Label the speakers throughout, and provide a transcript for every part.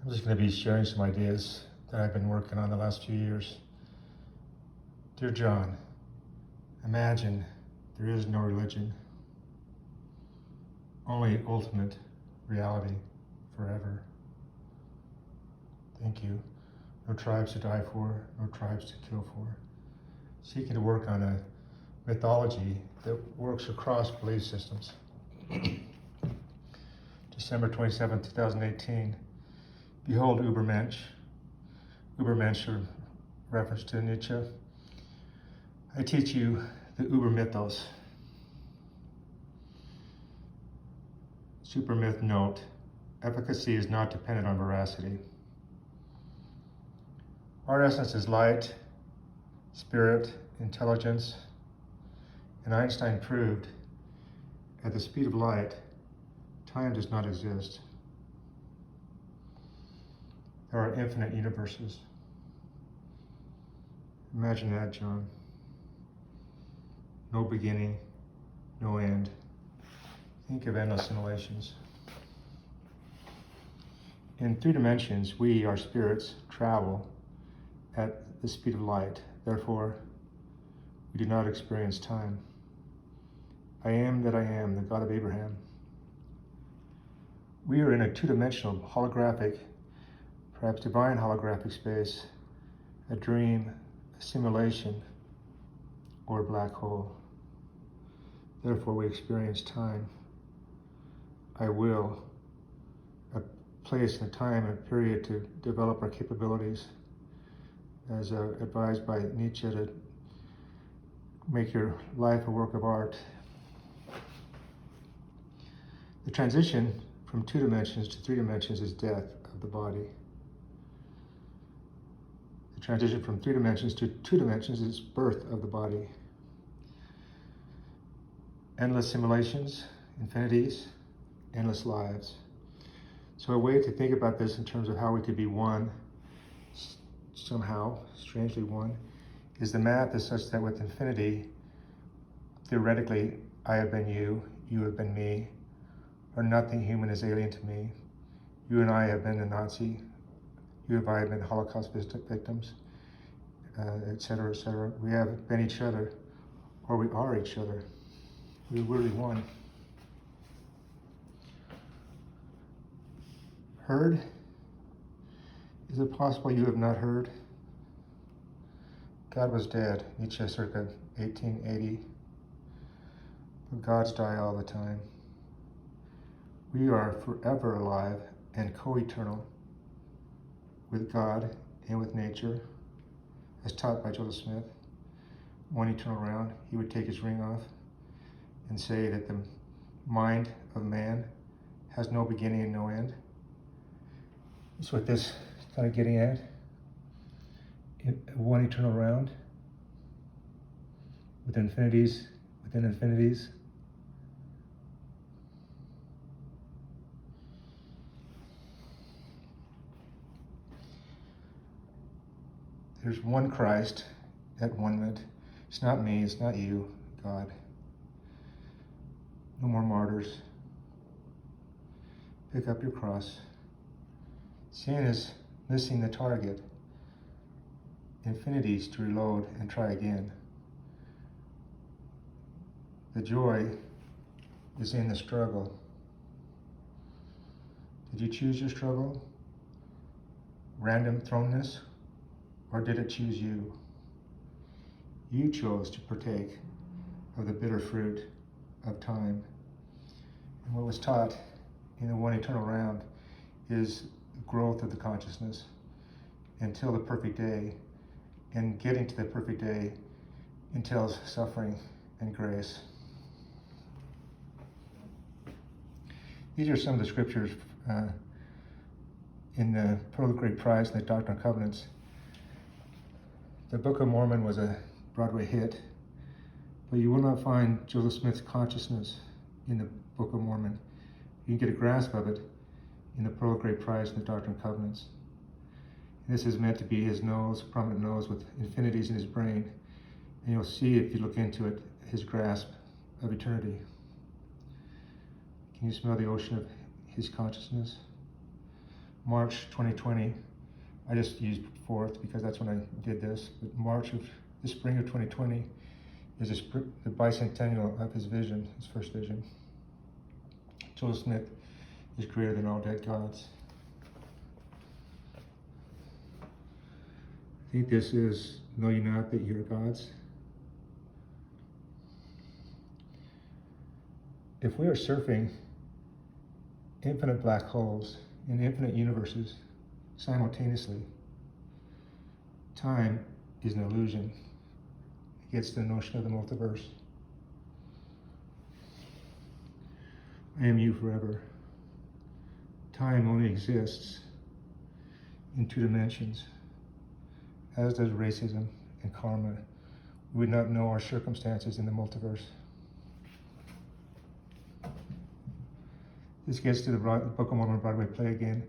Speaker 1: I'm just going to be sharing some ideas that I've been working on the last few years. Dear John, imagine there is no religion, only ultimate reality forever. Thank you. No tribes to die for, no tribes to kill for. Seeking to work on a mythology that works across belief systems. December 27, 2018. Behold Übermensch. Übermensch, a reference to Nietzsche. I teach you the UberMythos. Supermyth note, efficacy is not dependent on veracity. Our essence is light, spirit, intelligence, and Einstein proved at the speed of light, time does not exist. There are infinite universes. Imagine that, John. No beginning, no end. Think of endless simulations. In 3 dimensions, we, our spirits, travel at the speed of light. Therefore, we do not experience time. I am that I am, the God of Abraham. We are in a 2-dimensional, holographic, perhaps divine holographic space, a dream, a simulation, or a black hole. Therefore, we experience time. I will, a place and a time and a period to develop our capabilities, as advised by Nietzsche, to make your life a work of art. The transition from 2 dimensions to 3 dimensions is death of the body. The transition from 3 dimensions to 2 dimensions is birth of the body. Endless simulations, infinities, endless lives. So a way to think about this in terms of how we could be one, somehow, strangely one, is the math is such that with infinity, theoretically, I have been you, you have been me, or nothing human is alien to me. You and I have been a Nazi, you and I have been Holocaust victims, etc., etc. We have been each other, or we are each other. We're really one. Heard? Is it possible you have not heard? God was dead, Nietzsche circa 1880. But gods die all the time. We are forever alive and co-eternal with God and with nature, as taught by Joseph Smith. One eternal round, he would take his ring off and say that the mind of man has no beginning and no end. That's what this is kind of getting at. One eternal round with infinities within infinities. There's one Christ at one minute. It's not me, it's not you, God. No more martyrs. Pick up your cross. Sin is missing the target. Infinities to reload and try again. The joy is in the struggle. Did you choose your struggle? Random thrownness? Or did it choose you? You chose to partake of the bitter fruit of time. And what was taught in the one eternal round is growth of the consciousness until the perfect day. And getting to the perfect day entails suffering and grace. These are some of the scriptures in the Pearl of Great Price and the Doctrine and Covenants. The Book of Mormon was a Broadway hit, but you will not find Joseph Smith's consciousness in the Book of Mormon. You can get a grasp of it in the Pearl of Great Price and the Doctrine and Covenants. And this is meant to be his nose, prominent nose with infinities in his brain. And you'll see, if you look into it, his grasp of eternity. Can you smell the ocean of his consciousness? March 2020. I just used 4th because that's when I did this. But the spring of 2020 is the bicentennial of his vision, his first vision. Joseph Smith is greater than all dead gods. I think this is Know Ye Not That Ye Are Gods. If we are surfing infinite black holes in infinite universes simultaneously, time is an illusion. It gets to the notion of the multiverse. I am you forever. Time only exists in 2 dimensions, as does racism and karma. We would not know our circumstances in the multiverse. This gets to the Book of Mormon Broadway play again.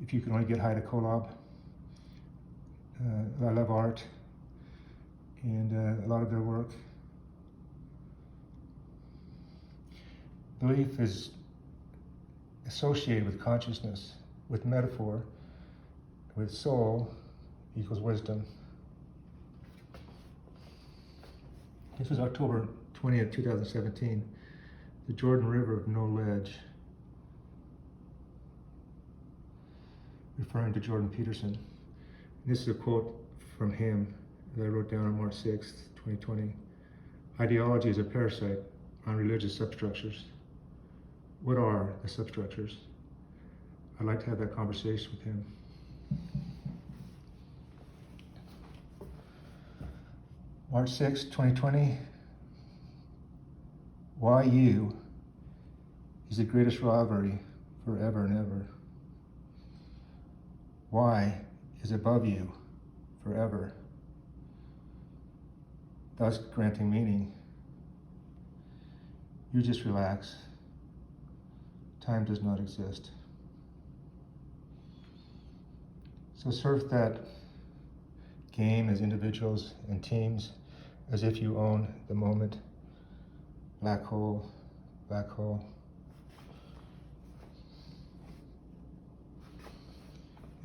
Speaker 1: If you can only get high to Kolob. I love art and a lot of their work. Belief is associated with consciousness, with metaphor, with soul equals wisdom. This was October 20th, 2017. The Jordan River of No Ledge, referring to Jordan Peterson. This is a quote from him that I wrote down on March 6th, 2020. Ideology is a parasite on religious substructures. What are the substructures? I'd like to have that conversation with him. March 6, 2020. Why you is the greatest rivalry forever and ever. Why is above you forever, thus granting meaning. You just relax. Time does not exist. So surf that game as individuals and teams as if you own the moment. Black hole, black hole.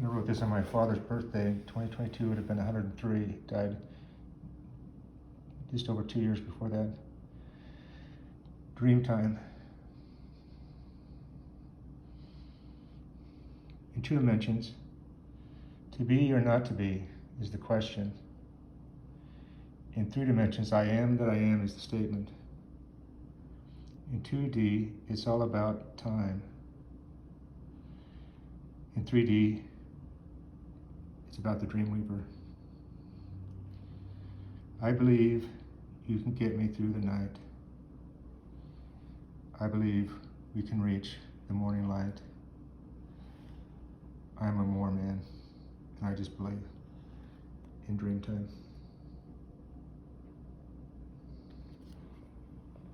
Speaker 1: I wrote this on my father's birthday. 2022 would have been 103. Died just over 2 years before that. DreamTime. In 2 dimensions, to be or not to be is the question. In 3 dimensions, I am that I am is the statement. In 2D, it's all about time. In 3D, it's about the Dreamweaver. I believe you can get me through the night. I believe we can reach the morning light. I am a Moor man, and I just believe in Dreamtime.